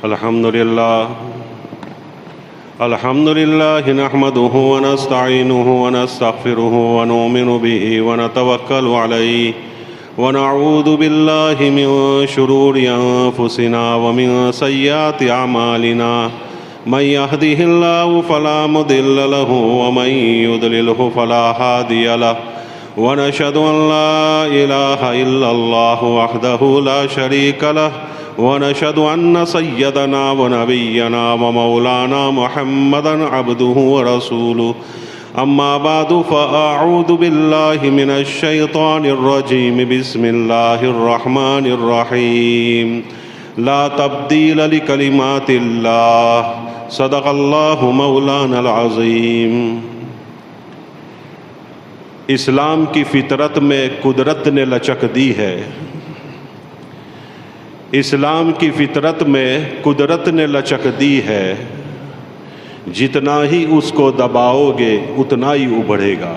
الحمد لله نحمده ونستعينه ونستغفره ونؤمن به ونتوكل عليه ونعوذ بالله من شرور أنفسنا ومن سيئات أعمالنا من يهده الله فلا مضل له ومن يضلله فلا هادي له ونشهد أن لا إله إلا الله وحده لا شريك له ونشهد أن سيدنا ونبينا ومولانا محمدا عبده ورسوله أما بعد فأعوذ بالله من الشيطان الرجيم بسم الله الرحمن الرحيم لا تبديل لكلمات الله صدق الله مولانا العظيم۔ اسلام کی فطرت میں قدرت نے لچک دی ہے، اسلام کی فطرت میں قدرت نے لچک دی ہے، جتنا ہی اس کو دباؤ گے اتنا ہی ابھرے گا۔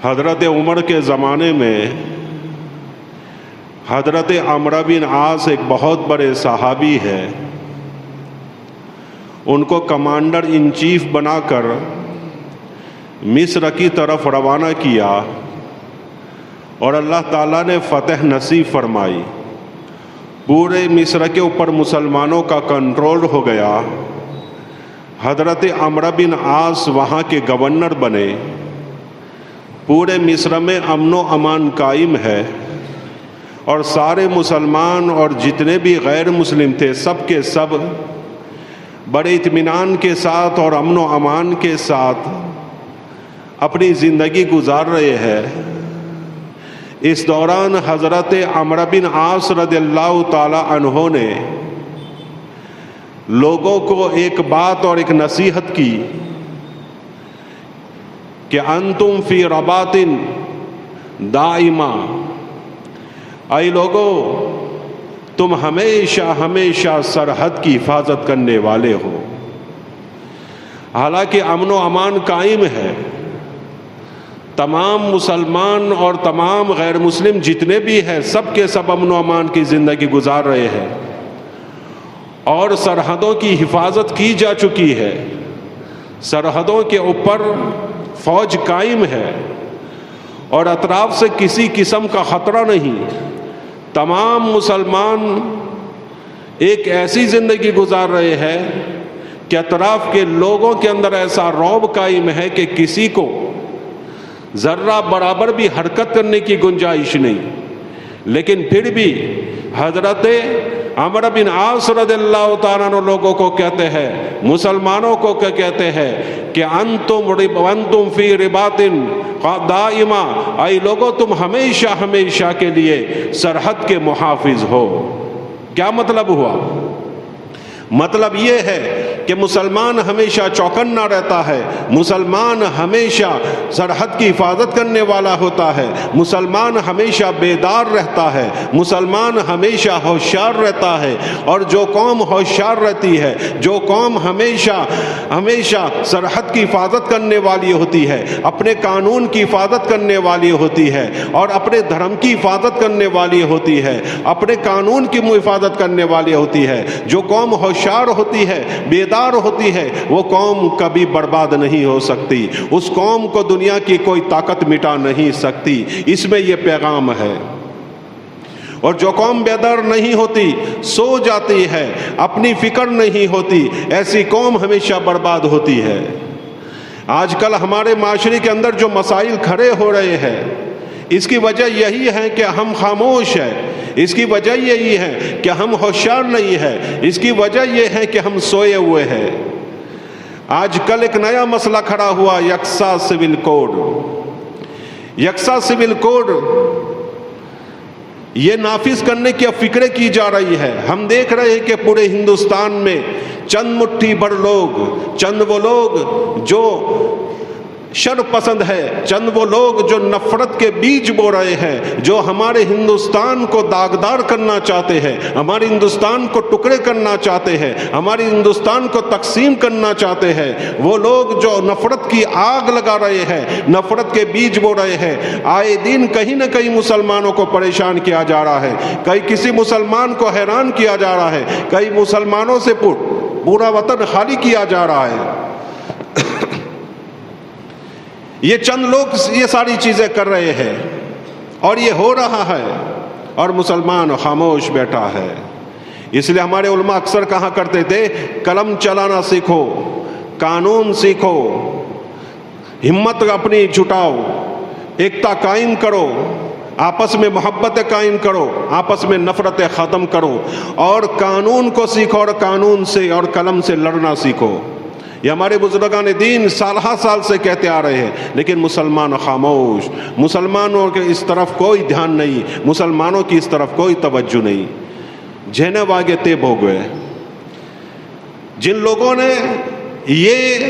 حضرت عمر کے زمانے میں حضرت عمرو بن عاص ایک بہت بڑے صحابی ہے، ان کو کمانڈر ان چیف بنا کر مصر کی طرف روانہ کیا اور اللہ تعالیٰ نے فتح نصیب فرمائی۔ پورے مصر کے اوپر مسلمانوں کا کنٹرول ہو گیا۔ حضرت عمرو بن عاص وہاں کے گورنر بنے۔ پورے مصر میں امن و امان قائم ہے اور سارے مسلمان اور جتنے بھی غیر مسلم تھے سب کے سب بڑے اطمینان کے ساتھ اور امن و امان کے ساتھ اپنی زندگی گزار رہے ہیں۔ اس دوران حضرت عمرو بن عاص رضی اللہ تعالی عنہ نے لوگوں کو ایک بات اور ایک نصیحت کی کہ انتم فی رباط دائمہ، اے لوگو تم ہمیشہ ہمیشہ سرحد کی حفاظت کرنے والے ہو۔ حالانکہ امن و امان قائم ہے، تمام مسلمان اور تمام غیر مسلم جتنے بھی ہیں سب کے سب امن و امان کی زندگی گزار رہے ہیں اور سرحدوں کی حفاظت کی جا چکی ہے، سرحدوں کے اوپر فوج قائم ہے اور اطراف سے کسی قسم کا خطرہ نہیں۔ تمام مسلمان ایک ایسی زندگی گزار رہے ہیں کہ اطراف کے لوگوں کے اندر ایسا رعب قائم ہے کہ کسی کو ذرہ برابر بھی حرکت کرنے کی گنجائش نہیں۔ لیکن پھر بھی حضرت عمرو بن عاص رضی اللہ تعالیٰ عنہ لوگوں کو کہتے ہیں، مسلمانوں کو کہتے ہیں کہ انتم فی رباط دائمہ، اے لوگوں تم ہمیشہ ہمیشہ کے لیے سرحد کے محافظ ہو۔ کیا مطلب ہوا؟ مطلب یہ ہے کہ مسلمان ہمیشہ چوکنا رہتا ہے، مسلمان ہمیشہ سرحد کی حفاظت کرنے والا ہوتا ہے، مسلمان ہمیشہ بیدار رہتا ہے، مسلمان ہمیشہ ہوشیار رہتا ہے۔ اور جو قوم ہوشیار رہتی ہے، جو قوم ہمیشہ سرحد کی حفاظت کرنے والی ہوتی ہے، اپنے قانون کی حفاظت کرنے والی ہوتی ہے اور اپنے دھرم کی حفاظت کرنے والی ہوتی ہے، اپنے قانون کی حفاظت کرنے والی ہوتی ہے، جو قوم ہوشیار ہوتی ہے، بیدار ہوتی ہے، وہ قوم کبھی برباد نہیں ہو سکتی، اس قوم کو دنیا کی کوئی طاقت مٹا نہیں سکتی۔ اس میں یہ پیغام ہے۔ اور جو قوم بیدار نہیں ہوتی، سو جاتی ہے، اپنی فکر نہیں ہوتی، ایسی قوم ہمیشہ برباد ہوتی ہے۔ آج کل ہمارے معاشرے کے اندر جو مسائل کھڑے ہو رہے ہیں، اس کی وجہ یہی ہے کہ ہم خاموش ہیں، اس کی وجہ یہی ہے کہ ہم ہوشیار نہیں ہیں، اس کی وجہ یہ ہے کہ ہم سوئے ہوئے ہیں۔ آج کل ایک نیا مسئلہ کھڑا ہوا، یکساں سول کوڈ۔ یکساں سول کوڈ یہ نافذ کرنے کی فکریں کی جا رہی ہے۔ ہم دیکھ رہے ہیں کہ پورے ہندوستان میں چند مٹھی بھر لوگ، چند وہ لوگ جو شر پسند ہے، چند وہ لوگ جو نفرت کے بیج بو رہے ہیں، جو ہمارے ہندوستان کو داغدار کرنا چاہتے ہیں، ہمارے ہندوستان کو ٹکڑے کرنا چاہتے ہیں، ہمارے ہندوستان کو تقسیم کرنا چاہتے ہیں۔ وہ لوگ جو نفرت کی آگ لگا رہے ہیں، نفرت کے بیج بو رہے ہیں، آئے دن کہیں نہ کہیں مسلمانوں کو پریشان کیا جا رہا ہے، کہیں کسی مسلمان کو حیران کیا جا رہا ہے، کئی مسلمانوں سے پورا وطن خالی کیا جا رہا ہے۔ یہ چند لوگ یہ ساری چیزیں کر رہے ہیں اور یہ ہو رہا ہے اور مسلمان خاموش بیٹھا ہے۔ اس لیے ہمارے علماء اکثر کہا کرتے تھے، قلم چلانا سیکھو، قانون سیکھو، ہمت اپنی جٹاؤ، ایکتا قائم کرو، آپس میں محبت قائم کرو، آپس میں نفرت ختم کرو، اور قانون کو سیکھو اور قانون سے اور قلم سے لڑنا سیکھو۔ یہ ہمارے بزرگان دین سالہ سال سے کہتے آ رہے ہیں، لیکن مسلمان خاموش، مسلمانوں کے اس طرف کوئی دھیان نہیں، مسلمانوں کی اس طرف کوئی توجہ نہیں۔ جہنے واگے تے بھوگوے، جن لوگوں نے یہ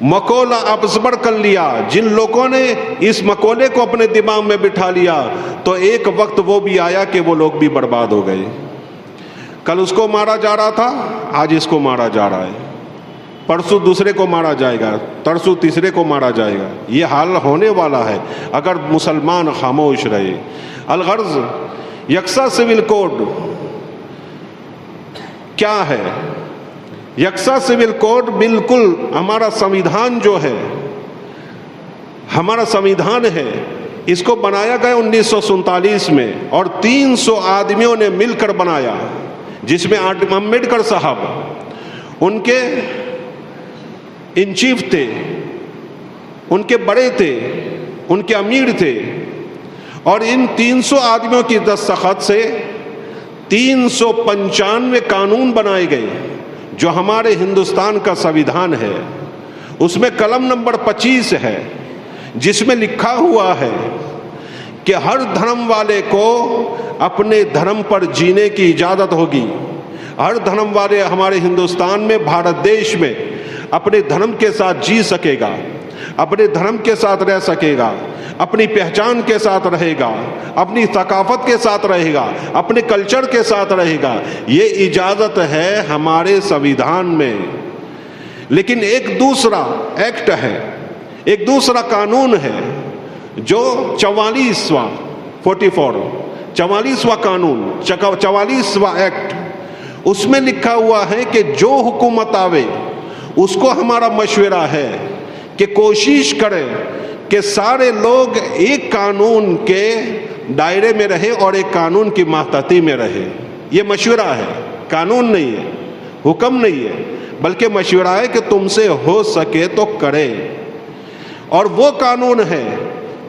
مقولہ ابزبر کر لیا، جن لوگوں نے اس مقولے کو اپنے دماغ میں بٹھا لیا، تو ایک وقت وہ بھی آیا کہ وہ لوگ بھی برباد ہو گئے۔ کل اس کو مارا جا رہا تھا، آج اس کو مارا جا رہا ہے، پرسوں دوسرے کو مارا جائے گا، ترسوں تیسرے کو مارا جائے گا۔ یہ حال ہونے والا ہے اگر مسلمان خاموش رہے۔ الغرض یکساں سول کوڈ کیا ہے؟ یکساں سول کوڈ بالکل ہمارا سمویدھان جو ہے، ہمارا سمویدھان ہے، اس کو بنایا گیا 1947 میں، اور 300 آدمیوں نے مل کر بنایا، جس میں امبیڈکر صاحب ان کے ان چیف تھے، ان کے بڑے تھے، ان کے امیر تھے، اور ان 300 آدمیوں کی دستخط سے 395 قانون بنائے گئے جو ہمارے ہندوستان کا سمویدھان ہے۔ اس میں قلم نمبر 25 ہے، جس میں لکھا ہوا ہے کہ ہر دھرم والے کو اپنے دھرم پر جینے کی اجازت ہوگی۔ ہر دھرم والے ہمارے ہندوستان میں، بھارت دیش میں اپنے دھرم کے ساتھ جی سکے گا، اپنے دھرم کے ساتھ رہ سکے گا، اپنی پہچان کے ساتھ رہے گا، اپنی ثقافت کے ساتھ رہے گا، اپنے کلچر کے ساتھ رہے گا۔ یہ اجازت ہے ہمارے سمویدھان میں۔ لیکن ایک دوسرا ایکٹ ہے، ایک دوسرا قانون ہے، جو 44واں قانون، 44واں ایکٹ، اس میں لکھا ہوا ہے کہ جو حکومت آوے اس کو ہمارا مشورہ ہے کہ کوشش کرے کہ سارے لوگ ایک قانون کے دائرے میں رہے اور ایک قانون کی ماتحتی میں رہے۔ یہ مشورہ ہے، قانون نہیں ہے، حکم نہیں ہے، بلکہ مشورہ ہے کہ تم سے ہو سکے تو کرے۔ اور وہ قانون ہے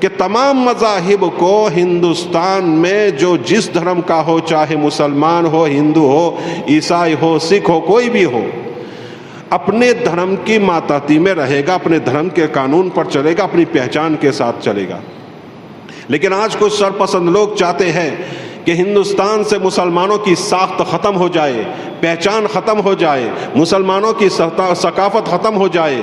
کہ تمام مذاہب کو ہندوستان میں جو جس دھرم کا ہو، چاہے مسلمان ہو، ہندو ہو، عیسائی ہو، سکھ ہو، کوئی بھی ہو، اپنے دھرم کی ماتحتی میں رہے گا، اپنے دھرم کے قانون پر چلے گا، اپنی پہچان کے ساتھ چلے گا۔ لیکن آج کچھ سرپسند لوگ چاہتے ہیں کہ ہندوستان سے مسلمانوں کی ساخت ختم ہو جائے، پہچان ختم ہو جائے، مسلمانوں کی ثقافت ختم ہو جائے۔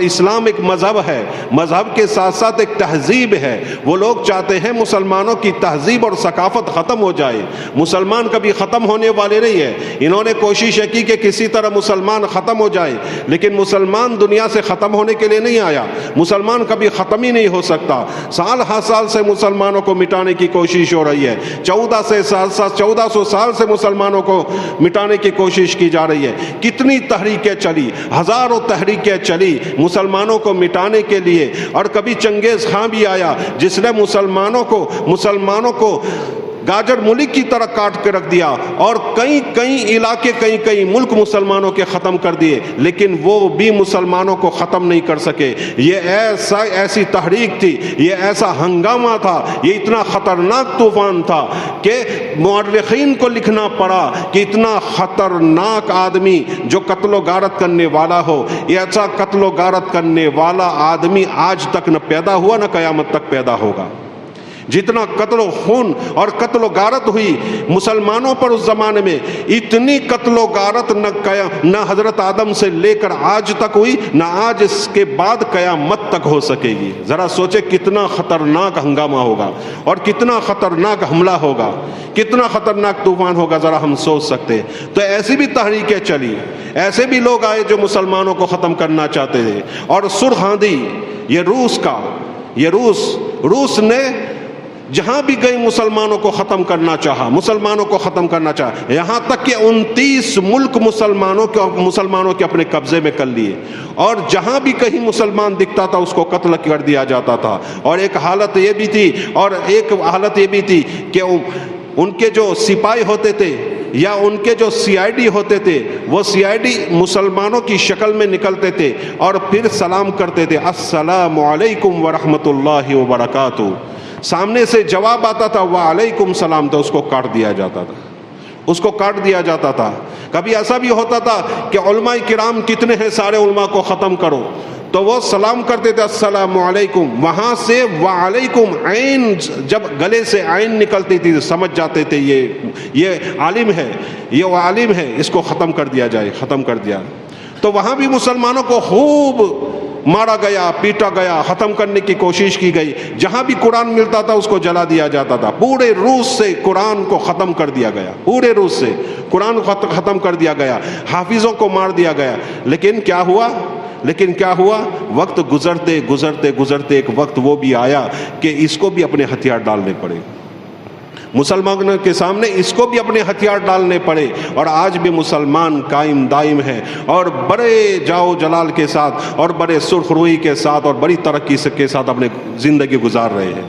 اسلام ایک مذہب ہے، مذہب کے ساتھ ساتھ ایک تہذیب ہے۔ وہ لوگ چاہتے ہیں مسلمانوں کی تہذیب اور ثقافت ختم ہو جائے۔ مسلمان کبھی ختم ہونے والے نہیں ہیں۔ انہوں نے کوشش کی کہ کسی طرح مسلمان ختم ہو جائے، لیکن مسلمان دنیا سے ختم ہونے کے لیے نہیں آیا۔ مسلمان کبھی ختم ہی نہیں ہو سکتا۔ سال ہر سال سے مسلمانوں کو مٹانے کی کوشش ہو رہی ہے۔ 1400 سال سے مسلمانوں کو مٹانے کی کوشش کی جا رہی ہے۔ کتنی تحریکیں چلی، ہزاروں تحریکیں چلی مسلمانوں کو مٹانے کے لیے، اور کبھی چنگیز خان بھی آیا جس نے مسلمانوں کو گاجر ملک کی طرح کاٹ کے رکھ دیا، اور کئی علاقے، کئی ملک مسلمانوں کے ختم کر دیے، لیکن وہ بھی مسلمانوں کو ختم نہیں کر سکے۔ یہ ایسی تحریک تھی، یہ ایسا ہنگامہ تھا، یہ اتنا خطرناک طوفان تھا کہ مورخین کو لکھنا پڑا کہ اتنا خطرناک آدمی جو قتل و غارت کرنے والا ہو، یہ ایسا قتل و غارت کرنے والا آدمی آج تک نہ پیدا ہوا، نہ قیامت تک پیدا ہوگا۔ جتنا قتل و خون اور قتل و غارت ہوئی مسلمانوں پر اس زمانے میں، اتنی قتل و غارت نہ حضرت آدم سے لے کر آج تک ہوئی، نہ آج اس کے بعد قیامت تک ہو سکے گی۔ ذرا سوچے کتنا خطرناک ہنگامہ ہوگا اور کتنا خطرناک حملہ ہوگا، کتنا خطرناک طوفان ہوگا، ذرا ہم سوچ سکتے ہیں۔ تو ایسی بھی تحریکیں چلی، ایسے بھی لوگ آئے جو مسلمانوں کو ختم کرنا چاہتے تھے، اور سرخ آندھی یہ روس نے جہاں بھی گئی مسلمانوں کو ختم کرنا چاہا، یہاں تک کہ 29 ملک مسلمانوں کے اپنے قبضے میں کر لیے، اور جہاں بھی کہیں مسلمان دکھتا تھا اس کو قتل کر دیا جاتا تھا۔ اور ایک حالت یہ بھی تھی کہ ان کے جو سپاہی ہوتے تھے یا ان کے جو CID ہوتے تھے، وہ CID مسلمانوں کی شکل میں نکلتے تھے اور پھر سلام کرتے تھے، السلام علیکم ورحمۃ اللہ وبرکاتہ۔ سامنے سے جواب آتا تھا وعلیکم السلام، تو اس کو کاٹ دیا جاتا تھا۔ کبھی ایسا بھی ہوتا تھا کہ علماء کرام کتنے ہیں، سارے علماء کو ختم کرو، تو وہ سلام کرتے تھے السلام علیکم، وہاں سے وعلیکم عین، جب گلے سے عین نکلتی تھی سمجھ جاتے تھے یہ عالم ہے، اس کو ختم کر دیا۔ تو وہاں بھی مسلمانوں کو خوب مارا گیا، پیٹا گیا، ختم کرنے کی کوشش کی گئی۔ جہاں بھی قرآن ملتا تھا اس کو جلا دیا جاتا تھا۔ پورے روس سے قرآن کو ختم کر دیا گیا، حافظوں کو مار دیا گیا۔ لیکن کیا ہوا؟ وقت گزرتے ایک وقت وہ بھی آیا کہ اس کو بھی اپنے ہتھیار ڈالنے پڑے، مسلمانوں کے سامنے اس کو بھی اپنے ہتھیار ڈالنے پڑے، اور آج بھی مسلمان قائم دائم ہے، اور بڑے جاؤ جلال کے ساتھ اور بڑے سرخ روئی کے ساتھ اور بڑی ترقی کے ساتھ اپنے زندگی گزار رہے ہیں۔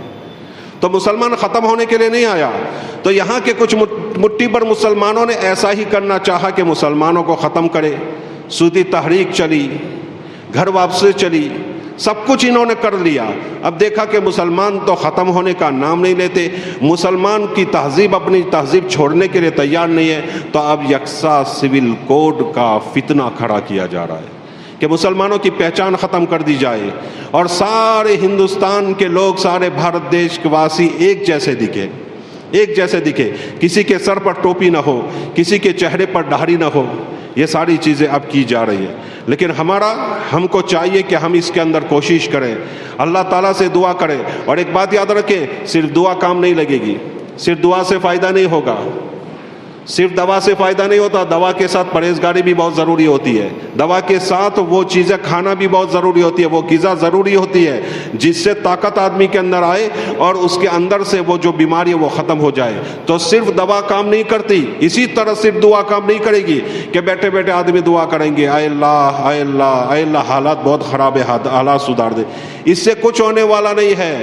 تو مسلمان ختم ہونے کے لیے نہیں آیا۔ تو یہاں کے کچھ مٹھی بھر مسلمانوں نے ایسا ہی کرنا چاہا کہ مسلمانوں کو ختم کرے۔ سودی تحریک چلی، گھر واپسی چلی، سب کچھ انہوں نے کر لیا۔ اب دیکھا کہ مسلمان تو ختم ہونے کا نام نہیں لیتے، مسلمان کی تہذیب اپنی تہذیب چھوڑنے کے لیے تیار نہیں ہے، تو اب یکساں سول کوڈ کا فتنہ کھڑا کیا جا رہا ہے کہ مسلمانوں کی پہچان ختم کر دی جائے، اور سارے ہندوستان کے لوگ، سارے بھارت دیش کے واسی ایک جیسے دکھے، کسی کے سر پر ٹوپی نہ ہو، کسی کے چہرے پر داڑھی نہ ہو۔ یہ ساری چیزیں اب کی جا رہی ہیں، لیکن ہم کو چاہیے کہ ہم اس کے اندر کوشش کریں، اللہ تعالیٰ سے دعا کریں۔ اور ایک بات یاد رکھیں، صرف دعا کام نہیں لگے گی، صرف دعا سے فائدہ نہیں ہوگا، صرف دوا سے فائدہ نہیں ہوتا، دوا کے ساتھ پرہیزگاری بھی بہت ضروری ہوتی ہے، دوا کے ساتھ وہ چیزیں کھانا بھی بہت ضروری ہوتی ہے، وہ غذا ضروری ہوتی ہے جس سے طاقت آدمی کے اندر آئے اور اس کے اندر سے وہ جو بیماری ہے وہ ختم ہو جائے۔ تو صرف دوا کام نہیں کرتی، اسی طرح صرف دعا کام نہیں کرے گی کہ بیٹھے بیٹھے آدمی دعا کریں گے، اے اللہ اے اللہ اے اللہ، حالات بہت خراب ہے، حالات سدھار دے، اس سے کچھ ہونے والا نہیں ہے۔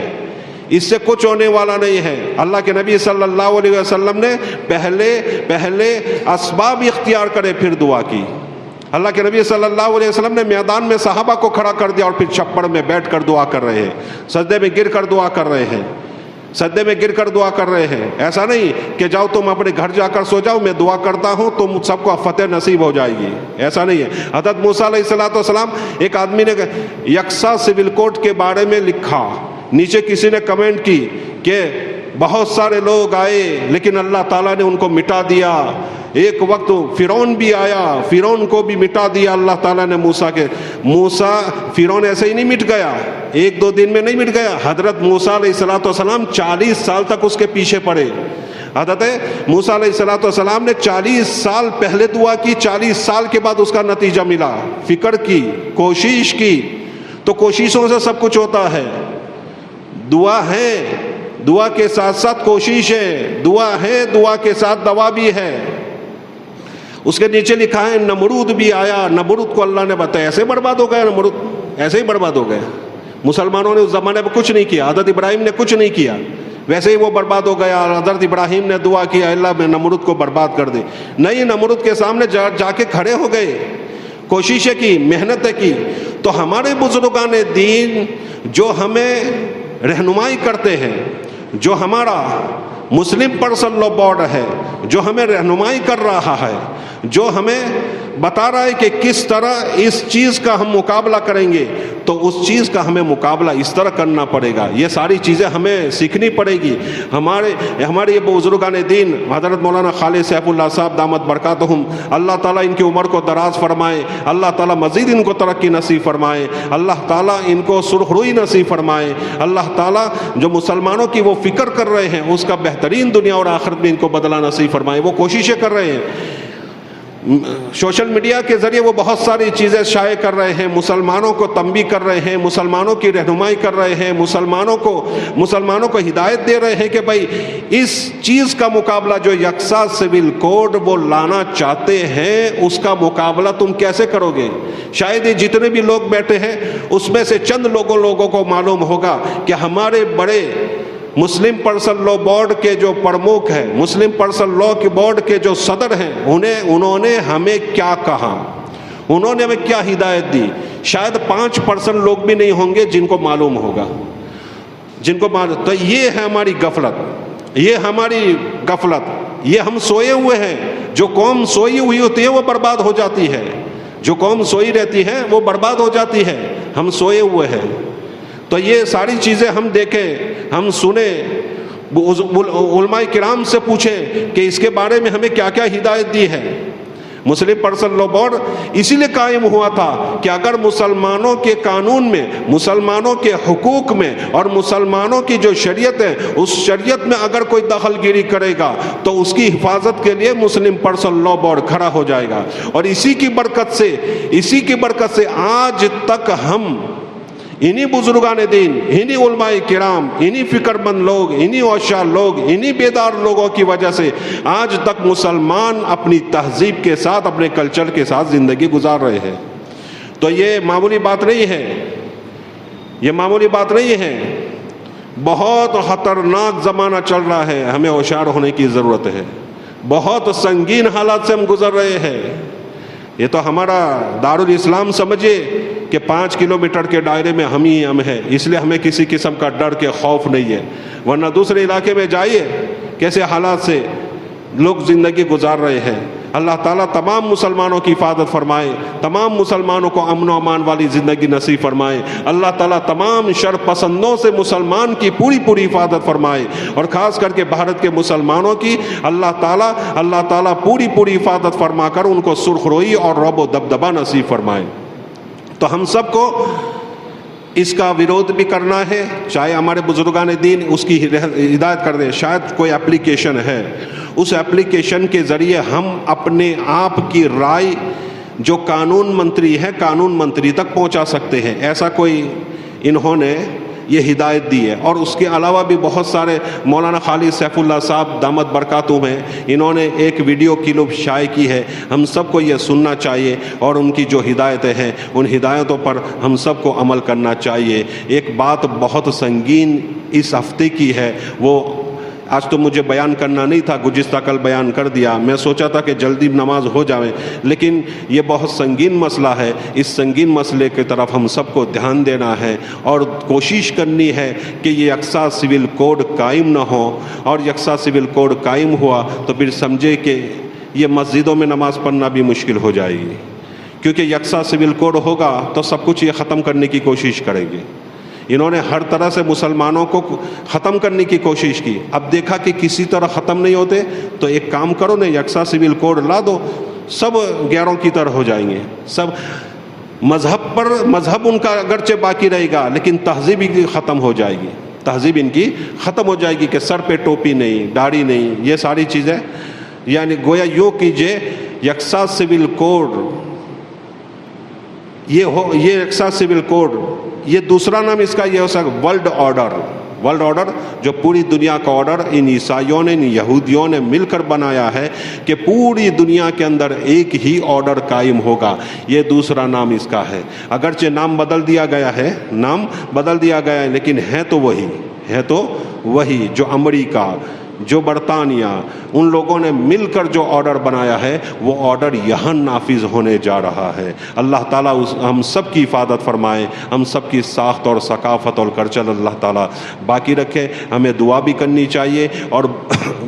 اللہ کے نبی صلی اللہ علیہ وسلم نے پہلے اسباب اختیار کرے پھر دعا کی۔ اللہ کے نبی صلی اللہ علیہ وسلم نے میدان میں صحابہ کو کھڑا کر دیا اور پھر چھپڑ میں بیٹھ کر دعا کر رہے ہیں، سجدے میں گر کر دعا کر رہے ہیں، ایسا نہیں کہ جاؤ تم اپنے گھر جا کر سو جاؤ، میں دعا کرتا ہوں تم سب کو فتح نصیب ہو جائے گی، ایسا نہیں ہے۔ حضرت موسیٰ علیہ السلام، ایک آدمی نے یکساں سول کوڈ کے بارے میں لکھا، نیچے کسی نے کمنٹ کی کہ بہت سارے لوگ آئے لیکن اللہ تعالیٰ نے ان کو مٹا دیا، ایک وقت فرعون بھی آیا، فرعون کو بھی مٹا دیا اللہ تعالیٰ نے فرعون ایسے ہی نہیں مٹ گیا، ایک دو دن میں نہیں مٹ گیا، حضرت موسیٰ علیہ السلام 40 سال تک اس کے پیچھے پڑے۔ حضرت موسیٰ علیہ السلام نے 40 سال پہلے دعا کی، 40 سال کے بعد اس کا نتیجہ ملا، فکر کی، کوشش کی، تو کوششوں سے سب کچھ ہوتا ہے، دعا ہے، دعا کے ساتھ ساتھ کوشش ہے، دعا ہے، دعا کے ساتھ دوا بھی ہے۔ اس کے نیچے لکھا ہے نمرود بھی آیا، نمرود کو اللہ نے بتایا، ایسے برباد ہو گیا نمرود، ایسے ہی برباد ہو گیا۔ مسلمانوں نے اس زمانے میں کچھ نہیں کیا، حضرت ابراہیم نے کچھ نہیں کیا، ویسے ہی وہ برباد ہو گیا۔ حضرت ابراہیم نے دعا کیا اللہ میں نمرود کو برباد کر دے، نہیں، نمرود کے سامنے جا کے کھڑے ہو گئے، کوششیں کی، محنتیں کی۔ تو ہمارے بزرگان دین جو ہمیں رہنمائی کرتے ہیں، جو ہمارا مسلم پرسن لا بورڈ ہے، جو ہمیں رہنمائی کر رہا ہے، جو ہمیں بتا رہا ہے کہ کس طرح اس چیز کا ہم مقابلہ کریں گے، تو اس چیز کا ہمیں مقابلہ اس طرح کرنا پڑے گا. یہ ساری چیزیں ہمیں سیکھنی پڑے گی. ہمارے یہ بزرگان دین حضرت مولانا خالد سیف اللہ صاحب دامت برکاتہم، اللہ تعالیٰ ان کی عمر کو دراز فرمائے، اللہ تعالیٰ مزید ان کو ترقی نصیب فرمائے، اللہ تعالیٰ ان کو سرخ روئی نصیب فرمائے، اللہ تعالیٰ جو مسلمانوں کی وہ فکر کر رہے ہیں اس کا بہترین دنیا اور آخرت میں ان کو بدلہ نصیب فرمائے. وہ کوششیں کر رہے ہیں، سوشل میڈیا کے ذریعے وہ بہت ساری چیزیں شائع کر رہے ہیں، مسلمانوں کو تنبیہ کر رہے ہیں، مسلمانوں کی رہنمائی کر رہے ہیں، مسلمانوں کو ہدایت دے رہے ہیں کہ بھائی اس چیز کا مقابلہ جو یکساں سول کوڈ وہ لانا چاہتے ہیں اس کا مقابلہ تم کیسے کرو گے. شاید یہ جتنے بھی لوگ بیٹھے ہیں اس میں سے چند لوگوں کو معلوم ہوگا کہ ہمارے بڑے مسلم پرسنل لا بورڈ کے جو پرمکھ ہیں، مسلم پرسنل لا کے بورڈ کے جو صدر ہیں، انہوں نے ہمیں کیا کہا، انہوں نے ہمیں کیا ہدایت دی. شاید 5% لوگ بھی نہیں ہوں گے جن کو معلوم ہوگا، تو یہ ہے ہماری غفلت، یہ ہم سوئے ہوئے ہیں. جو قوم سوئی ہوئی ہوتی ہے وہ برباد ہو جاتی ہے، جو قوم سوئی رہتی ہے وہ برباد ہو جاتی ہے. ہم سوئے ہوئے ہیں. تو یہ ساری چیزیں ہم دیکھیں، ہم سنیں، علماء کرام سے پوچھیں کہ اس کے بارے میں ہمیں کیا کیا ہدایت دی ہے. مسلم پرسنل لا بورڈ اسی لیے قائم ہوا تھا کہ اگر مسلمانوں کے قانون میں، مسلمانوں کے حقوق میں اور مسلمانوں کی جو شریعت ہے اس شریعت میں اگر کوئی دخل گیری کرے گا تو اس کی حفاظت کے لیے مسلم پرسنل لا بورڈ کھڑا ہو جائے گا. اور اسی کی برکت سے آج تک ہم انہی بزرگان دین، انہی علماء کرام، انہی فکر مند لوگ، انہی ہوشیار لوگ، انہی بیدار لوگوں کی وجہ سے آج تک مسلمان اپنی تہذیب کے ساتھ، اپنے کلچر کے ساتھ زندگی گزار رہے ہیں. تو یہ معمولی بات نہیں ہے، بہت خطرناک زمانہ چل رہا ہے. ہمیں ہوشیار ہونے کی ضرورت ہے. بہت سنگین حالات سے ہم گزر رہے ہیں. یہ تو ہمارا دارالاسلام سمجھے کہ 5 کلومیٹر کے دائرے میں ہم ہیں، اس لیے ہمیں کسی قسم کا ڈر کے خوف نہیں ہے. ورنہ دوسرے علاقے میں جائیے کیسے حالات سے لوگ زندگی گزار رہے ہیں. اللہ تعالیٰ تمام مسلمانوں کی حفاظت فرمائے، تمام مسلمانوں کو امن و امان والی زندگی نصیب فرمائے. اللہ تعالیٰ تمام شر پسندوں سے مسلمان کی پوری حفاظت فرمائے، اور خاص کر کے بھارت کے مسلمانوں کی اللہ تعالیٰ پوری حفاظت فرما کر ان کو سرخ روئی اور رعب و دبدبہ نصیب فرمائے. تو ہم سب کو اس کا ویرودھ بھی کرنا ہے، چاہے ہمارے بزرگان دین اس کی ہدایت کر دیں. شاید کوئی اپلیکیشن ہے، اس اپلیکیشن کے ذریعے ہم اپنے آپ کی رائے جو قانون منتری تک پہنچا سکتے ہیں. ایسا کوئی انہوں نے یہ ہدایت دی ہے. اور اس کے علاوہ بھی بہت سارے مولانا خالد سیف اللہ صاحب دامت برکاتہم ہیں، انہوں نے ایک ویڈیو کلپ شائع کی ہے. ہم سب کو یہ سننا چاہیے اور ان کی جو ہدایتیں ہیں ان ہدایتوں پر ہم سب کو عمل کرنا چاہیے. ایک بات بہت سنگین اس ہفتے کی ہے، وہ آج تو مجھے بیان کرنا نہیں تھا، گزشتہ کل بیان کر دیا. میں سوچا تھا کہ جلدی نماز ہو جائے، لیکن یہ بہت سنگین مسئلہ ہے. اس سنگین مسئلے کی طرف ہم سب کو دھیان دینا ہے اور کوشش کرنی ہے کہ یہ یکساں سول کوڈ قائم نہ ہو. اور یکساں سول کوڈ قائم ہوا تو پھر سمجھے کہ یہ مسجدوں میں نماز پڑھنا بھی مشکل ہو جائے گی، کیونکہ یکساں سول کوڈ ہوگا تو سب کچھ یہ ختم کرنے کی کوشش کریں گے. انہوں نے ہر طرح سے مسلمانوں کو ختم کرنے کی کوشش کی. اب دیکھا کہ کسی طرح ختم نہیں ہوتے تو ایک کام کرو نا، یکساں سول کوڈ لا دو، سب غیروں کی طرح ہو جائیں گے. سب مذہب ان کا اگرچہ باقی رہے گا لیکن تہذیب ان کی ختم ہو جائے گی. تہذیب ان کی ختم ہو جائے گی کہ سر پہ ٹوپی نہیں، داڑھی نہیں، یہ ساری چیزیں. یعنی گویا یوں کیجئے یکساں سول کوڈ، یہ یکساں سول کوڈ، یہ دوسرا نام اس کا یہ ہو سکتا ورلڈ آرڈر، جو پوری دنیا کا آرڈر ان عیسائیوں نے، ان یہودیوں نے مل کر بنایا ہے کہ پوری دنیا کے اندر ایک ہی آرڈر قائم ہوگا. یہ دوسرا نام اس کا ہے. اگرچہ نام بدل دیا گیا ہے لیکن ہے تو وہی جو امریکہ، جو برطانیہ، ان لوگوں نے مل کر جو آرڈر بنایا ہے وہ آرڈر یہاں نافذ ہونے جا رہا ہے. اللہ تعالیٰ ہم سب کی حفاظت فرمائے، ہم سب کی ساخت اور ثقافت اور کلچر اللہ تعالیٰ باقی رکھے. ہمیں دعا بھی کرنی چاہیے اور